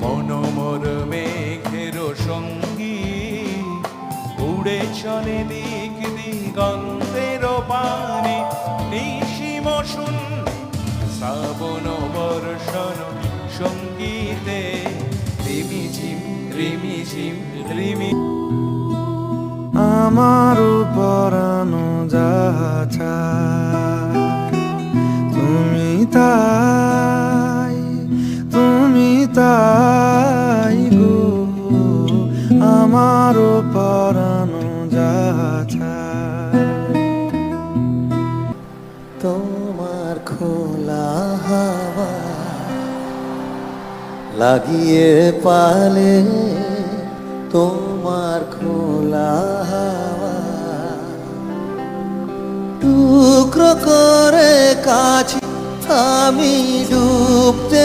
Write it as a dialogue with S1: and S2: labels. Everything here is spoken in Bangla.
S1: মনোমর মেঘের সঙ্গী উড়ে চলে দিক দিগন্তের পানে নিশিম শুন শ্রাবণ বর্ষণ সঙ্গীতে রিমিঝিম রিমিঝিম রিমি
S2: আমার পরানো যাহা চায় তুমি তাই গো আমার পরানো যাহা চায় তোমার খোলা হাওয়া লাগিয়ে পালে তোমার খোলা হাওয়া টুকরো করে কাছে আমি ডুবতে